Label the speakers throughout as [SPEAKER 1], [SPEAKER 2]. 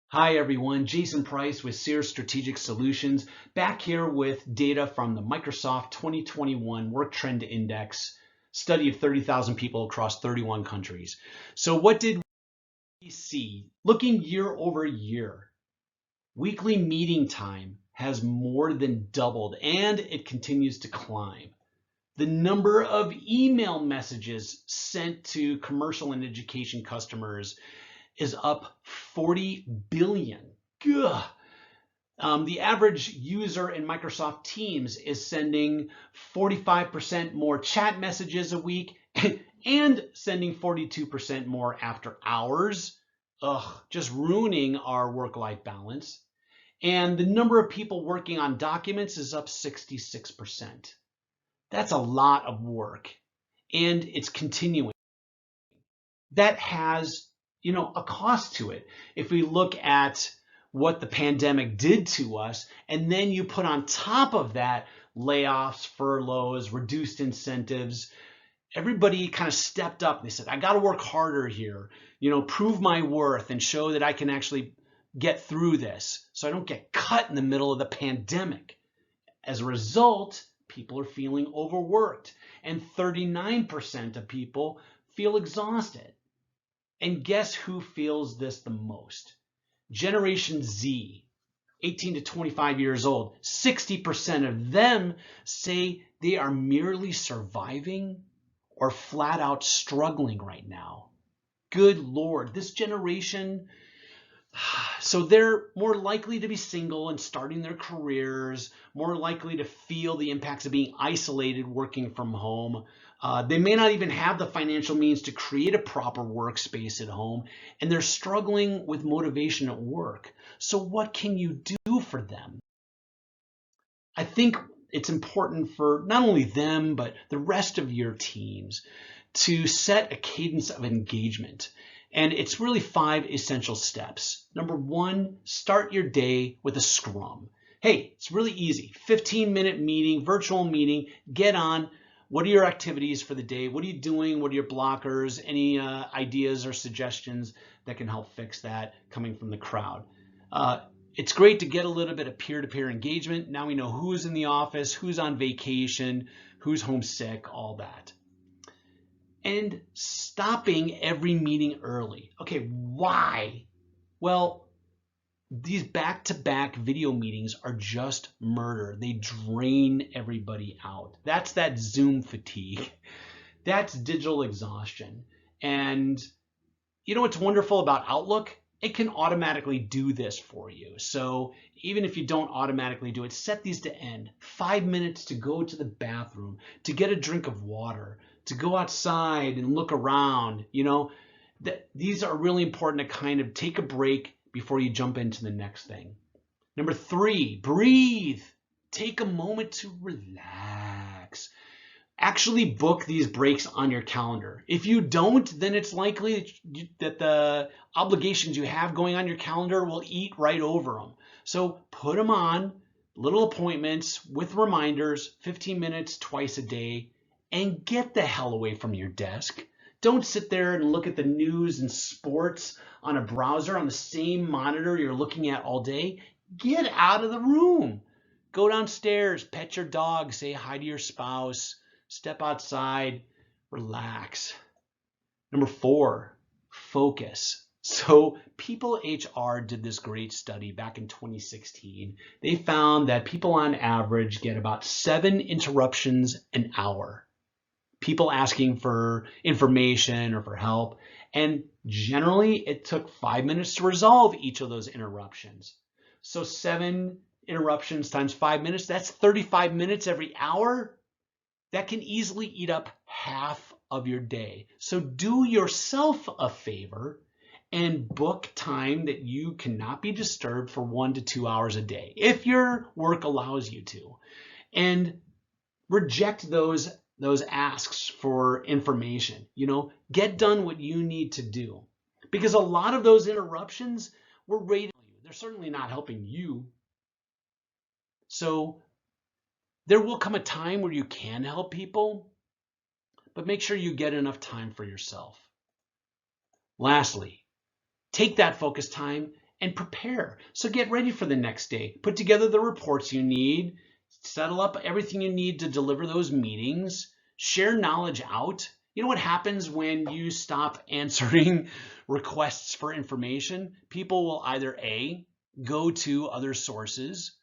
[SPEAKER 1] Hi everyone, Jason Price with Seer Strategic Solutions, back here with data from the Microsoft 2021 Work Trend Index, study of 30,000 people across 31 countries. So what did we see? Looking year over year, weekly meeting time has more than doubled and it continues to climb. The number of email messages sent to commercial and education customers is up 40 billion. Gah. The average user in Microsoft Teams is sending 45% more chat messages a week and sending 42% more after hours. Ugh, just ruining our work-life balance. And the number of people working on documents is up 66%. That's a lot of work, and it's continuing. That has a cost to it. If we look at what the pandemic did to us, and then you put on top of that layoffs, furloughs, reduced incentives, everybody kind of stepped up. They said, I got to work harder here, prove my worth and show that I can actually get through this so I don't get cut in the middle of the pandemic. As a result, people are feeling overworked, and 39% of people feel exhausted. And guess who feels this the most? Generation Z, 18 to 25 years old. 60% of them say they are merely surviving or flat out struggling right now. Good Lord, this generation, so they're more likely to be single and starting their careers, more likely to feel the impacts of being isolated working from home. They may not even have the financial means to create a proper workspace at home, and they're struggling with motivation at work. So what can you do for them? I think it's important for not only them, but the rest of your teams to set a cadence of engagement. And it's really 5 essential steps. Number 1, start your day with a Scrum. Hey, it's really easy. 15-minute meeting, virtual meeting, get on. What are your activities for the day? What are you doing? What are your blockers? Any ideas or suggestions that can help fix that coming from the crowd? It's great to get a little bit of peer-to-peer engagement. Now we know who's in the office, who's on vacation, who's homesick, all that. And stopping every meeting early. Okay, why? Well, these back-to-back video meetings are just murder. They drain everybody out. That's that Zoom fatigue. That's digital exhaustion. And you know what's wonderful about Outlook? It can automatically do this for you. So even if you don't automatically do it, set these to end. 5 minutes to go to the bathroom, to get a drink of water, to go outside and look around. These are really important to kind of take a break before you jump into the next thing. Number 3, breathe. Take a moment to relax. Actually book these breaks on your calendar. If you don't, then it's likely that the obligations you have going on your calendar will eat right over them. So put them on, little appointments with reminders, 15 minutes twice a day, and get the hell away from your desk. Don't sit there and look at the news and sports on a browser on the same monitor you're looking at all day. Get out of the room. Go downstairs, pet your dog, say hi to your spouse, step outside, relax. Number 4, focus. So People HR did this great study back in 2016. They found that people on average get about 7 interruptions an hour. People asking for information or for help. And generally, it took 5 minutes to resolve each of those interruptions. So 7 interruptions times 5 minutes, that's 35 minutes every hour. That can easily eat up half of your day. So do yourself a favor and book time that you cannot be disturbed for 1 to 2 hours a day, if your work allows you to. And reject those asks for information. Get done what you need to do. Because a lot of those interruptions were rated on you. They're certainly not helping you. So there will come a time where you can help people, but make sure you get enough time for yourself. Lastly, take that focus time and prepare. So get ready for the next day. Put together the reports you need, settle up everything you need to deliver those meetings, share knowledge out. You know what happens when you stop answering requests for information? People will either A, go to other sources,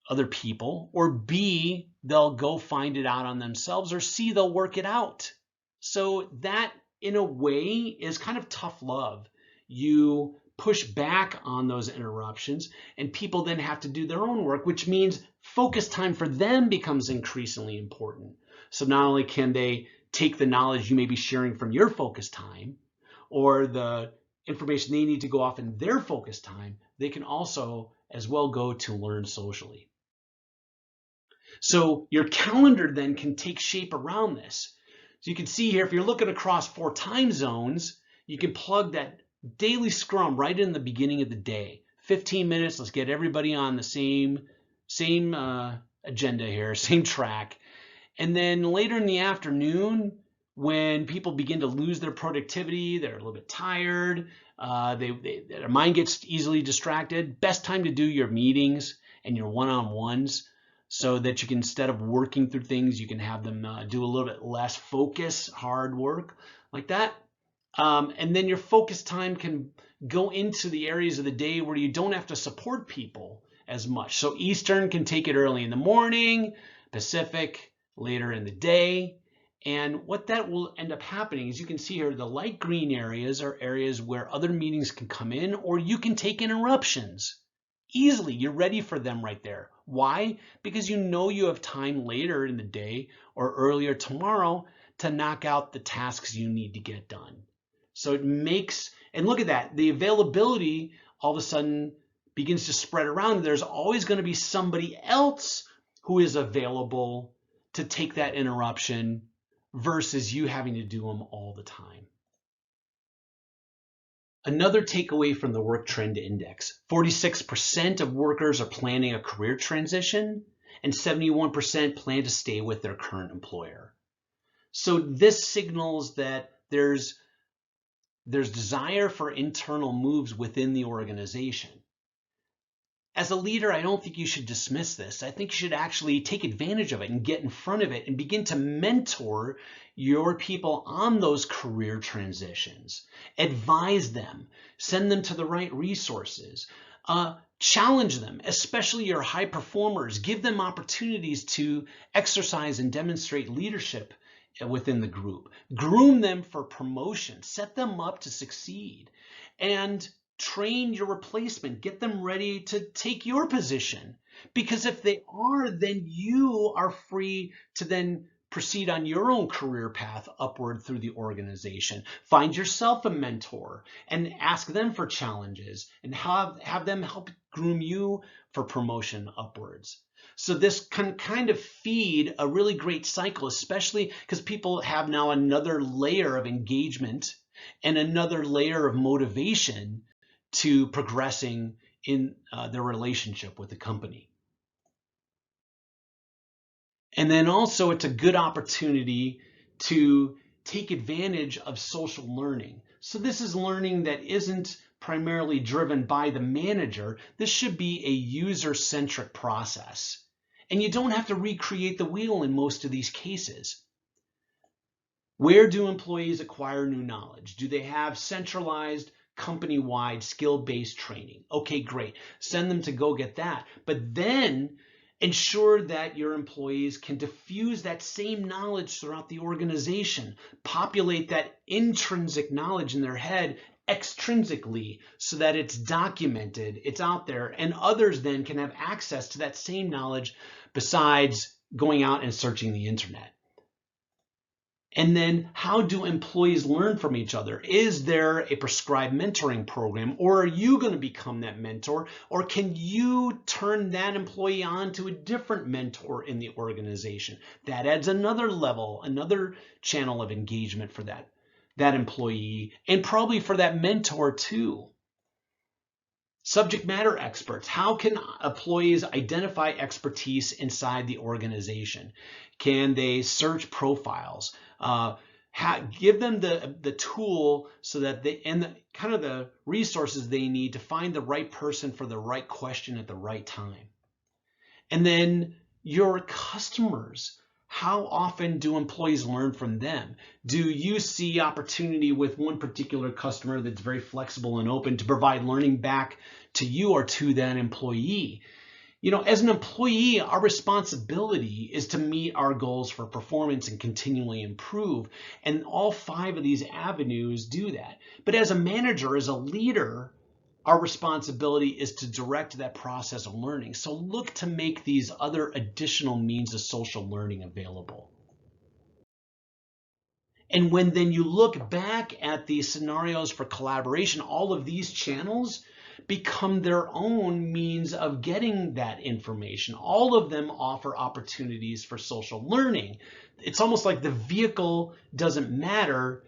[SPEAKER 1] other people, or B, they'll go find it out on themselves, or C, they'll work it out. So that, in a way, is kind of tough love. You push back on those interruptions, and people then have to do their own work, which means focus time for them becomes increasingly important. So not only can they take the knowledge you may be sharing from your focus time, or the information they need to go off in their focus time, they can also as well go to learn socially. So your calendar then can take shape around this. So you can see here, if you're looking across 4 time zones, you can plug that daily Scrum right in the beginning of the day. 15 minutes, let's get everybody on the same agenda here, same track. And then later in the afternoon, when people begin to lose their productivity, they're a little bit tired, their mind gets easily distracted, best time to do your meetings and your one-on-ones, so that you can, instead of working through things, you can have them do a little bit less focus, hard work like that. And then your focus time can go into the areas of the day where you don't have to support people as much. So Eastern can take it early in the morning, Pacific later in the day. And what that will end up happening is, you can see here, the light green areas are areas where other meetings can come in, or you can take interruptions easily. You're ready for them right there. Why? Because you know you have time later in the day or earlier tomorrow to knock out the tasks you need to get done. So it makes, and look at that, the availability all of a sudden begins to spread around. There's always going to be somebody else who is available to take that interruption versus you having to do them all the time. Another takeaway from the Work Trend Index: 46% of workers are planning a career transition, and 71% plan to stay with their current employer. So this signals that there's desire for internal moves within the organization. As a leader, I don't think you should dismiss this. I think you should actually take advantage of it and get in front of it and begin to mentor your people on those career transitions. Advise them, send them to the right resources, challenge them, especially your high performers. Give them opportunities to exercise and demonstrate leadership within the group. Groom them for promotion, set them up to succeed, and train your replacement. Get them ready to take your position, because if they are, then you are free to then proceed on your own career path upward through the organization. Find yourself a mentor and ask them for challenges, and have them help groom you for promotion upwards. So this can kind of feed a really great cycle, especially because people have now another layer of engagement and another layer of motivation to progressing in their relationship with the company. And then also, it's a good opportunity to take advantage of social learning. So this is learning that isn't primarily driven by the manager. This should be a user-centric process. And you don't have to recreate the wheel in most of these cases. Where do employees acquire new knowledge? Do they have centralized company-wide skill-based training? Okay, great. Send them to go get that. But then ensure that your employees can diffuse that same knowledge throughout the organization. Populate that intrinsic knowledge in their head extrinsically, so that it's documented, it's out there, and others then can have access to that same knowledge besides going out and searching the internet. And then, how do employees learn from each other? Is there a prescribed mentoring program, or are you going to become that mentor? Or can you turn that employee on to a different mentor in the organization? That adds another level, another channel of engagement for that employee, and probably for that mentor too. Subject matter experts. How can employees identify expertise inside the organization? Can they search profiles? Give them the tool so that kind of the resources they need to find the right person for the right question at the right time. And then your customers, how often do employees learn from them? Do you see opportunity with one particular customer that's very flexible and open to provide learning back to you or to that employee? As an employee, our responsibility is to meet our goals for performance and continually improve. And all 5 of these avenues do that. But as a manager, as a leader, our responsibility is to direct that process of learning. So look to make these other additional means of social learning available. And when then you look back at the scenarios for collaboration, all of these channels become their own means of getting that information. All of them offer opportunities for social learning. It's almost like the vehicle doesn't matter.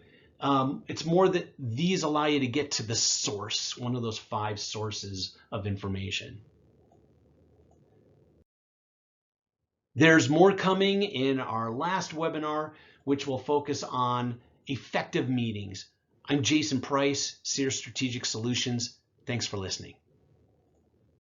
[SPEAKER 1] It's more that these allow you to get to the source, one of those 5 sources of information. There's more coming in our last webinar, which will focus on effective meetings. I'm Jason Price, Seer Strategic Solutions. Thanks for listening.